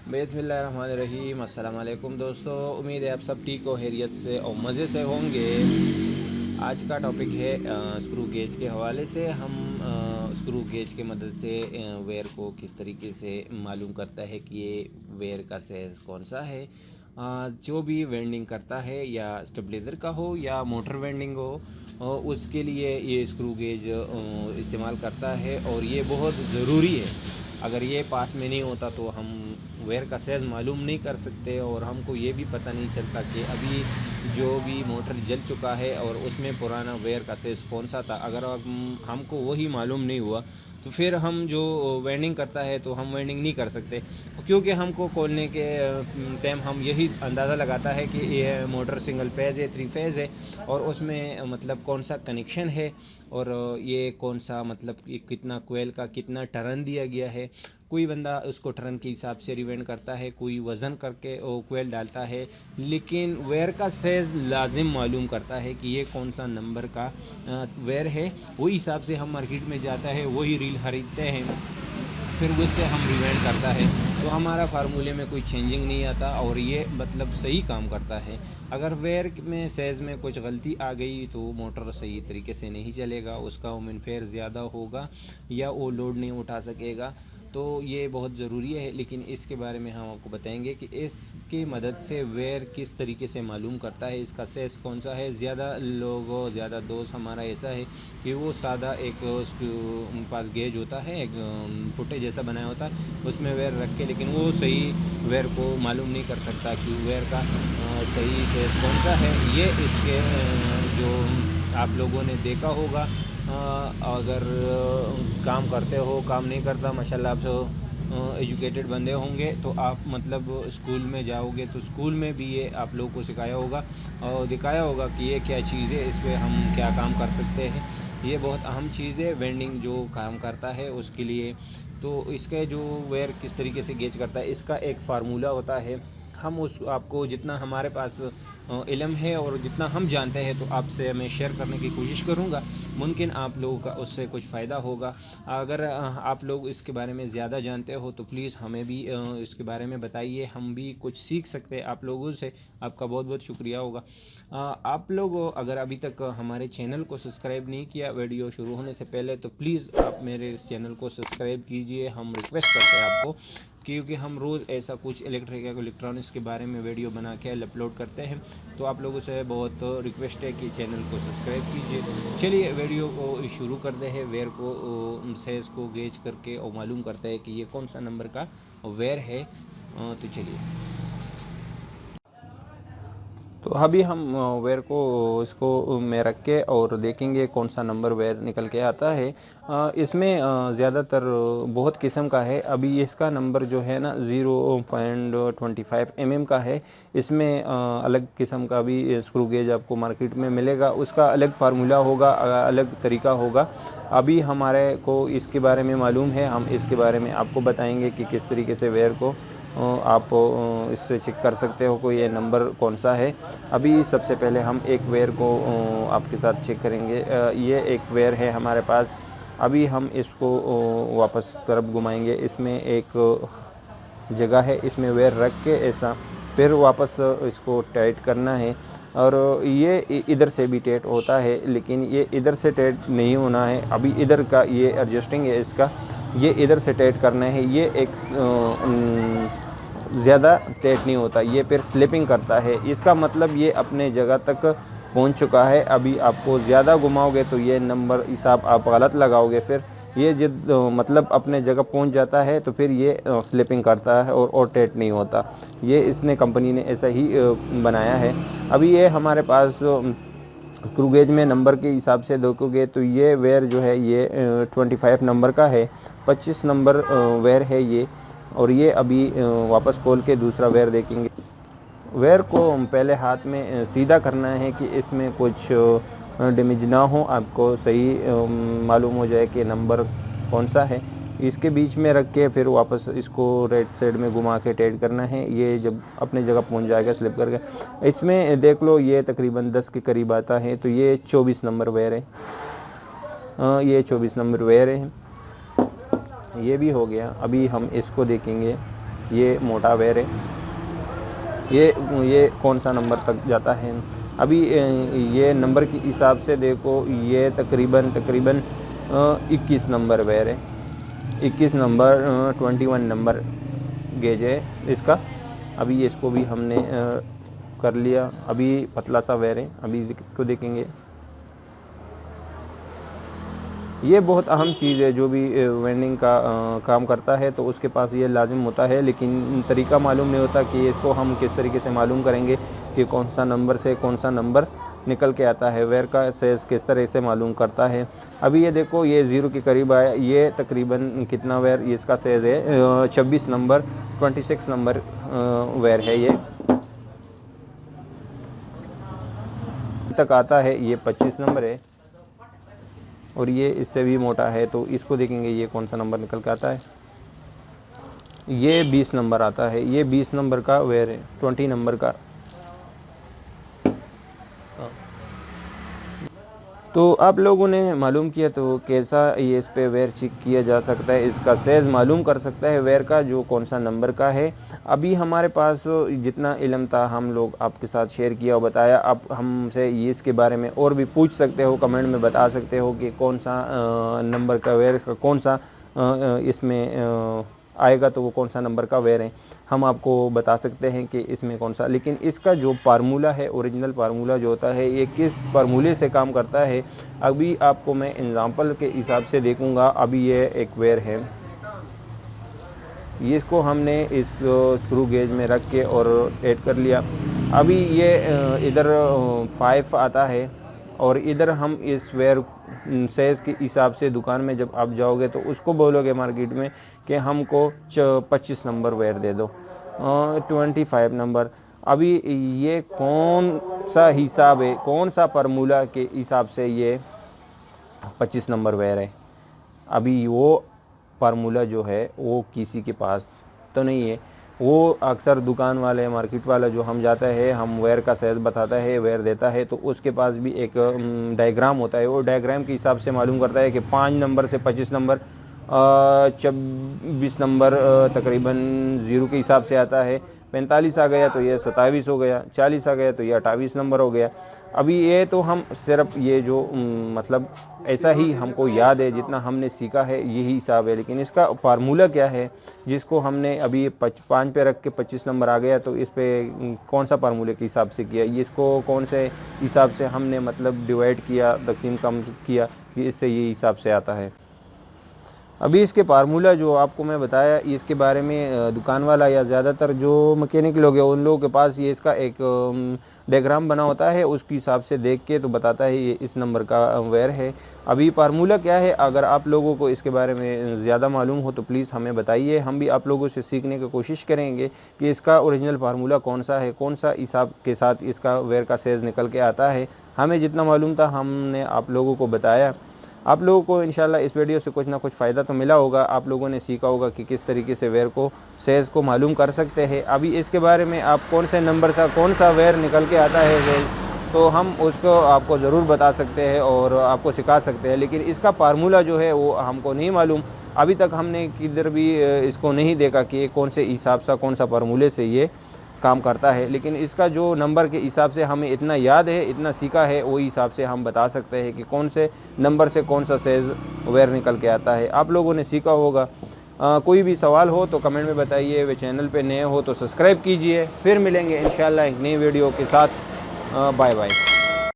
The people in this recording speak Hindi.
बिस्मिल्लाहिर्रहमानिर्रहीम। अस्सलाम वालेकुम दोस्तों, उम्मीद है आप सब ठीक हो, खैरियत से और मज़े से होंगे। आज का टॉपिक है स्क्रू गेज के हवाले से। हम स्क्रू गेज के मदद से वेयर को किस तरीके से मालूम करता है कि ये वेयर का साइज़ कौन सा है। जो भी वेल्डिंग करता है, या स्टेबलाइज़र का हो या मोटर वेल्डिंग हो, उसके लिए ये स्क्रू गेज इस्तेमाल करता है और ये बहुत ज़रूरी है। अगर ये पास में नहीं होता तो हम वेयर का साइज़ मालूम नहीं कर सकते, और हमको ये भी पता नहीं चलता कि अभी जो भी मोटर जल चुका है और उसमें पुराना वेयर का साइज़ कौन सा था। अगर हमको वही मालूम नहीं हुआ तो फिर हम जो वेल्डिंग करता है तो हम वेल्डिंग नहीं कर सकते, क्योंकि हमको खोलने के टाइम हम यही अंदाज़ा लगाता है कि ये मोटर सिंगल फेज़ है, 3 फेज़ है, और उसमें मतलब कौन सा कनेक्शन है, और ये कौन सा मतलब ये कितना कोयल का कितना टर्न दिया गया है। कोई बंदा उसको टर्न के हिसाब से रिवेंड करता है, कोई वज़न करके वो कोयल डालता है, लेकिन वेयर का साइज़ लाजिम मालूम करता है कि ये कौन सा नंबर का वेयर है। वही हिसाब से हम मार्केट में जाता है, वही रील खरीदते हैं, फिर उससे हम रिवेंड करता है, तो हमारा फार्मूले में कोई चेंजिंग नहीं आता और ये मतलब सही काम करता है। अगर वेयर में साइज़ में कुछ गलती आ गई तो मोटर सही तरीके से नहीं चलेगा, उसका वोमेन फेयर ज़्यादा होगा या वो लोड नहीं उठा सकेगा। तो ये बहुत ज़रूरी है, लेकिन इसके बारे में हम आपको बताएंगे कि इसकी मदद से वेयर किस तरीके से मालूम करता है, इसका साइज़ कौन सा है। ज़्यादा दोस्त हमारा ऐसा है कि वो सादा एक पास गेज होता है, एक फुटे जैसा बनाया होता है, उसमें वेयर रख के, लेकिन वो सही वेयर को मालूम नहीं कर सकता कि वेयर का सही साइज़ कौन सा है। ये इसके जो आप लोगों ने देखा होगा, अगर काम करते हो, काम नहीं करता माशाल्लाह आप सब एजुकेटेड बंदे होंगे तो आप मतलब स्कूल में जाओगे तो स्कूल में भी ये आप लोगों को सिखाया होगा और दिखाया होगा कि ये क्या चीज़ है, इस पर हम क्या काम कर सकते हैं। ये बहुत अहम चीज़ है वेल्डिंग जो काम करता है उसके लिए। तो इसके जो वेयर किस तरीके से गेज करता है, इसका एक फार्मूला होता है। हम उस आपको जितना हमारे पास इल्म है और जितना हम जानते हैं तो आपसे मैं शेयर करने की कोशिश करूँगा। मुमकिन आप लोगों का उससे कुछ फ़ायदा होगा। अगर आप लोग इसके बारे में ज़्यादा जानते हो तो प्लीज़ हमें भी इसके बारे में बताइए, हम भी कुछ सीख सकते हैं आप लोगों से। आपका बहुत बहुत शुक्रिया होगा। आप लोग अगर अभी तक हमारे चैनल को सब्सक्राइब नहीं किया वीडियो शुरू होने से पहले, तो प्लीज़ आप मेरे इस चैनल को सब्सक्राइब कीजिए। हम रिक्वेस्ट करते हैं आपको, क्योंकि हम रोज़ ऐसा कुछ इलेक्ट्रॉनिक्स के बारे में वीडियो बना के अपलोड करते हैं। तो आप लोगों से बहुत रिक्वेस्ट है कि चैनल को सब्सक्राइब कीजिए। चलिए वीडियो को शुरू करते हैं। वेयर को साइज़ को गेज करके और मालूम करते हैं कि ये कौन सा नंबर का वेयर है। तो चलिए, तो अभी हम वेयर को इसको में रख के और देखेंगे कौन सा नंबर वेयर निकल के आता है। इसमें ज़्यादातर बहुत किस्म का है। अभी इसका नंबर जो है ना 0.25 mm का है। इसमें अलग किस्म का भी स्क्रू गेज आपको मार्केट में मिलेगा, उसका अलग फार्मूला होगा, अलग तरीका होगा। अभी हमारे को इसके बारे में मालूम है, हम इसके बारे में आपको बताएंगे कि किस तरीके से वेयर को आप इससे चेक कर सकते हो कोई ये नंबर कौन सा है। अभी सबसे पहले हम एक वेयर को आपके साथ चेक करेंगे। ये एक वेयर है हमारे पास। अभी हम इसको वापस तरफ घुमाएंगे। इसमें एक जगह है, इसमें वेयर रख के ऐसा फिर वापस इसको टाइट करना है। और ये इधर से भी टाइट होता है, लेकिन ये इधर से टाइट नहीं होना है। अभी इधर का ये एडजस्टिंग है इसका, ये इधर से टाइट करना है। ये एक ज़्यादा टाइट नहीं होता, ये फिर स्लिपिंग करता है। इसका मतलब ये अपने जगह तक पहुंच चुका है। अभी आपको ज़्यादा घुमाओगे तो ये नंबर हिसाब आप गलत लगाओगे, फिर ये जिद मतलब अपने जगह पहुंच जाता है तो फिर ये स्लिपिंग करता है और टाइट नहीं होता। ये इसने कंपनी ने ऐसा ही बनाया है। अभी ये हमारे पास स्क्रू गेज में नंबर के हिसाब से देखोगे तो ये वेयर जो है ये 25 नंबर का है, 25 नंबर वेयर है ये। और ये अभी वापस खोल के दूसरा वेयर देखेंगे। वेयर को पहले हाथ में सीधा करना है कि इसमें कुछ डैमेज ना हो, आपको सही मालूम हो जाए कि नंबर कौन सा है। इसके बीच में रख के फिर वापस इसको राइट साइड में घुमा के टाइट करना है। ये जब अपने जगह पहुंच जाएगा स्लिप करके, इसमें देख लो ये तकरीबन 10 के करीब आता है। तो ये 24 नंबर वेयर है। ये 24 नंबर वेयर है, ये भी हो गया। अभी हम इसको देखेंगे। ये मोटा वेयर है, ये कौन सा नंबर तक जाता है। अभी ये नंबर के हिसाब से देखो, ये तकरीबन 21 नंबर वेयर है, 21 नंबर 21 नंबर गेज है इसका। अभी इसको भी हमने कर लिया। अभी पतला सा वेयर है, अभी इसको देखेंगे। ये बहुत अहम चीज़ है, जो भी वेंडिंग का काम करता है तो उसके पास ये लाजिम होता है, लेकिन तरीका मालूम नहीं होता कि इसको हम किस तरीके से मालूम करेंगे कि कौन सा नंबर से कौन सा नंबर निकल के आता है। वेयर का साइज़ किस तरह से मालूम करता है। अभी ये देखो, ये 0 के करीब आया। ये तकरीबन कितना वेयर इसका साइज़ है, 26 नंबर 26 नंबर वेयर है। ये तक आता है, ये 25 नंबर है और ये इससे भी मोटा है। तो इसको देखेंगे ये कौन सा नंबर निकल के आता है। ये 20 नंबर आता है, ये 20 नंबर का वेयर है, 20 नंबर का। तो आप लोगों ने मालूम किया, तो कैसा ये इस पे वेयर चेक किया जा सकता है, इसका साइज़ मालूम कर सकता है वेयर का, जो कौन सा नंबर का है। अभी हमारे पास जितना इल्म था हम लोग आपके साथ शेयर किया और बताया। आप हमसे ये इसके बारे में और भी पूछ सकते हो, कमेंट में बता सकते हो कि कौन सा नंबर का वेयर का कौन सा इसमें आएगा, तो वो कौन सा नंबर का वेयर है हम आपको बता सकते हैं कि इसमें कौन सा। लेकिन इसका जो फार्मूला है, ओरिजिनल फार्मूला जो होता है, ये किस फार्मूले से काम करता है, अभी आपको मैं एग्जांपल के हिसाब से देखूंगा। अभी ये एक वेयर है, ये इसको हमने इस स्क्रू गेज में रख के और ऐड कर लिया। अभी ये इधर 5 आता है और इधर हम इस वेयर साइज़ के हिसाब से दुकान में जब आप जाओगे तो उसको बोलोगे मार्केट में कि हमको 25 नंबर वेयर दे दो, 25 नंबर। अभी ये कौन सा हिसाब है, कौन सा फार्मूला के हिसाब से ये 25 नंबर वेयर है। अभी वो फार्मूला जो है वो किसी के पास तो नहीं है। वो अक्सर दुकान वाले, मार्केट वाला जो हम जाता है, हम वेयर का साइज़ बताता है, वेयर देता है, तो उसके पास भी एक डायग्राम होता है। वो डायग्राम के हिसाब से मालूम करता है कि 5 नंबर से 25 नंबर 26 नंबर तकरीबन 0 के हिसाब से आता है। 45 आ गया तो ये 27 हो गया, 40 आ गया तो ये 28 नंबर हो गया। अभी ये तो हम सिर्फ ये जो मतलब ऐसा ही हमको याद है, जितना हमने सीखा है यही हिसाब है। लेकिन इसका फार्मूला क्या है, जिसको हमने अभी 5 पे रख के 25 नंबर आ गया, तो इस पे कौन सा फार्मूले के हिसाब से किया, ये इसको कौन से हिसाब से हमने मतलब डिवाइड किया, तकसीम कम किया कि इससे ये हिसाब से आता है। अभी इसके फार्मूला जो आपको मैं बताया, इसके बारे में दुकान वाला या ज़्यादातर जो मैकेनिक लोग हैं उन लोगों के पास ये इसका एक डायग्राम बना होता है, उसके हिसाब से देख के तो बताता है ये इस नंबर का वेयर है। अभी फार्मूला क्या है, अगर आप लोगों को इसके बारे में ज़्यादा मालूम हो तो प्लीज़ हमें बताइए, हम भी आप लोगों से सीखने की कोशिश करेंगे कि इसका ओरिजिनल फार्मूला कौन सा है, कौन सा हिसाब के साथ इसका वेयर का साइज़ निकल के आता है। हमें जितना मालूम था हमने आप लोगों को बताया। आप लोगों को इंशाल्लाह इस वीडियो से कुछ ना कुछ फ़ायदा तो मिला होगा। आप लोगों ने सीखा होगा कि किस तरीके से वेयर को साइज़ को मालूम कर सकते हैं। अभी इसके बारे में आप कौन से नंबर का कौन सा वेयर निकल के आता है वेयर, तो हम उसको आपको ज़रूर बता सकते हैं और आपको सिखा सकते हैं। लेकिन इसका फार्मूला जो है वो हमको नहीं मालूम। अभी तक हमने किधर भी इसको नहीं देखा कि कौन से हिसाब से, कौन सा फार्मूले से ये काम करता है। लेकिन इसका जो नंबर के हिसाब से हमें इतना याद है, इतना सीखा है, वही हिसाब से हम बता सकते हैं कि कौन से नंबर से कौन सा साइज़ वेयर निकल के आता है। आप लोगों ने सीखा होगा। कोई भी सवाल हो तो कमेंट में बताइए। वे चैनल पे नए हो तो सब्सक्राइब कीजिए। फिर मिलेंगे इंशाल्लाह एक नई वीडियो के साथ। Bye bye.